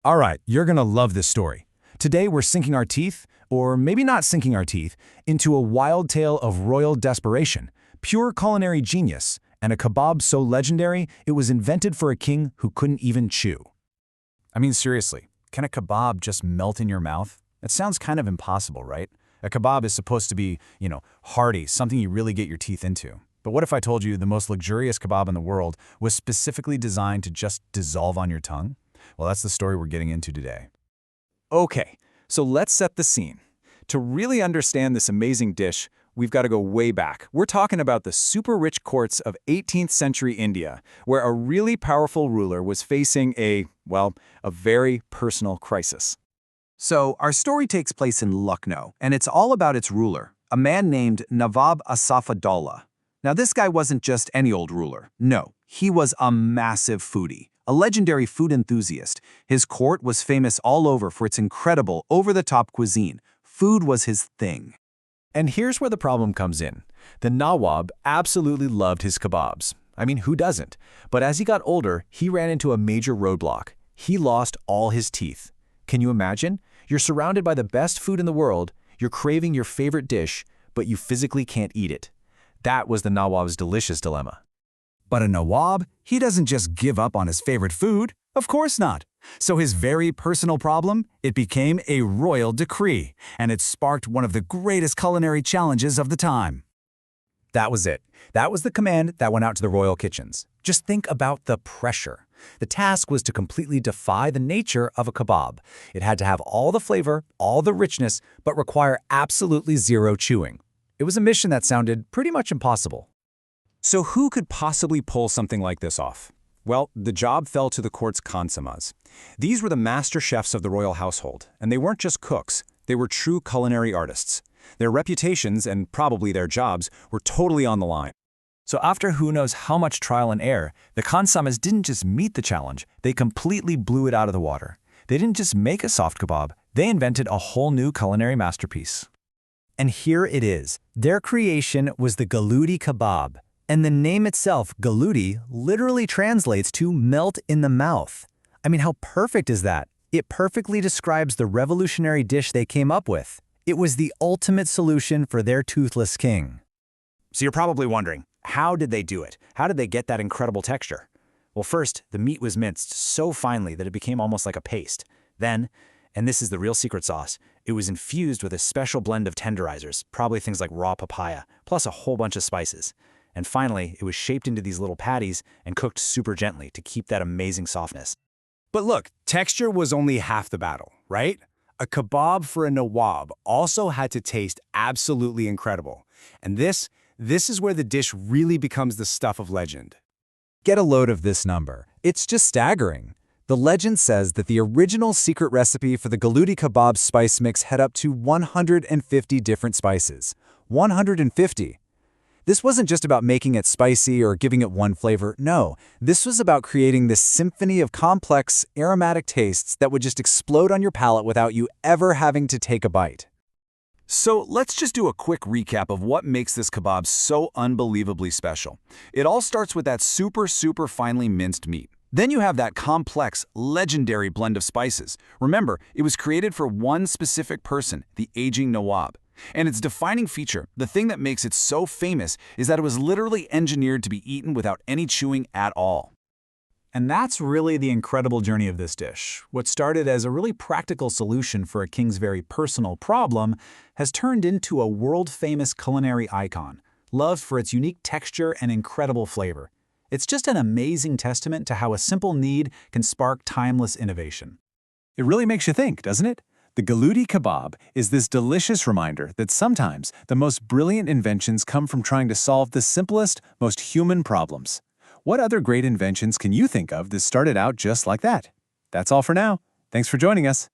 All right, you're gonna love this story. Today we're sinking our teeth, or maybe not sinking our teeth, into a wild tale of royal desperation, pure culinary genius, and a kebab so legendary it was invented for a king who couldn't even chew. I mean, seriously, can a kebab just melt in your mouth? It sounds kind of impossible, right? A kebab is supposed to be, hearty, something you really get your teeth into. But what if I told you the most luxurious kebab in the world was specifically designed to just dissolve on your tongue? Well, that's the story we're getting into today. Okay, so let's set the scene. To really understand this amazing dish, we've got to go way back. We're talking about the super rich courts of 18th century India, where a really powerful ruler was facing a very personal crisis. So, our story takes place in Lucknow, and it's all about its ruler, a man named Nawab Asaf-ud-Daula. Now, this guy wasn't just any old ruler. No, he was a massive foodie, a legendary food enthusiast. His court was famous all over for its incredible, over-the-top cuisine. Food was his thing. And here's where the problem comes in. The Nawab absolutely loved his kebabs. I mean, who doesn't? But as he got older, he ran into a major roadblock. He lost all his teeth. Can you imagine? You're surrounded by the best food in the world, you're craving your favorite dish, but you physically can't eat it. That was the Nawab's delicious dilemma. But a Nawab, he doesn't just give up on his favorite food. Of course not. So his very personal problem, it became a royal decree, and it sparked one of the greatest culinary challenges of the time. That was it. That was the command that went out to the royal kitchens. Just think about the pressure. The task was to completely defy the nature of a kebab. It had to have all the flavor, all the richness, but require absolutely zero chewing. It was a mission that sounded pretty much impossible. So who could possibly pull something like this off? Well, the job fell to the court's khansamas. These were the master chefs of the royal household, and they weren't just cooks, they were true culinary artists. Their reputations, and probably their jobs, were totally on the line. So after who knows how much trial and error, the khansamas didn't just meet the challenge, they completely blew it out of the water. They didn't just make a soft kebab, they invented a whole new culinary masterpiece. And here it is. Their creation was the Galouti Kabab. And the name itself, Galouti, literally translates to melt in the mouth. I mean, how perfect is that? It perfectly describes the revolutionary dish they came up with. It was the ultimate solution for their toothless king. So you're probably wondering, how did they do it? How did they get that incredible texture? Well, first, the meat was minced so finely that it became almost like a paste. Then, and this is the real secret sauce, it was infused with a special blend of tenderizers, probably things like raw papaya, plus a whole bunch of spices. And finally, it was shaped into these little patties and cooked super gently to keep that amazing softness. But look, texture was only half the battle, right? A kebab for a Nawab also had to taste absolutely incredible. And this is where the dish really becomes the stuff of legend. Get a load of this number. It's just staggering. The legend says that the original secret recipe for the Galouti Kabab spice mix had up to 150 different spices. 150! This wasn't just about making it spicy or giving it one flavor. No, this was about creating this symphony of complex, aromatic tastes that would just explode on your palate without you ever having to take a bite. So let's just do a quick recap of what makes this kebab so unbelievably special. It all starts with that super finely minced meat. Then you have that complex, legendary blend of spices. Remember, it was created for one specific person, the aging Nawab. And its defining feature, the thing that makes it so famous, is that it was literally engineered to be eaten without any chewing at all. And that's really the incredible journey of this dish. What started as a really practical solution for a king's very personal problem has turned into a world-famous culinary icon, loved for its unique texture and incredible flavor. It's just an amazing testament to how a simple need can spark timeless innovation. It really makes you think, doesn't it? The Galouti Kabab is this delicious reminder that sometimes the most brilliant inventions come from trying to solve the simplest, most human problems. What other great inventions can you think of that started out just like that? That's all for now. Thanks for joining us.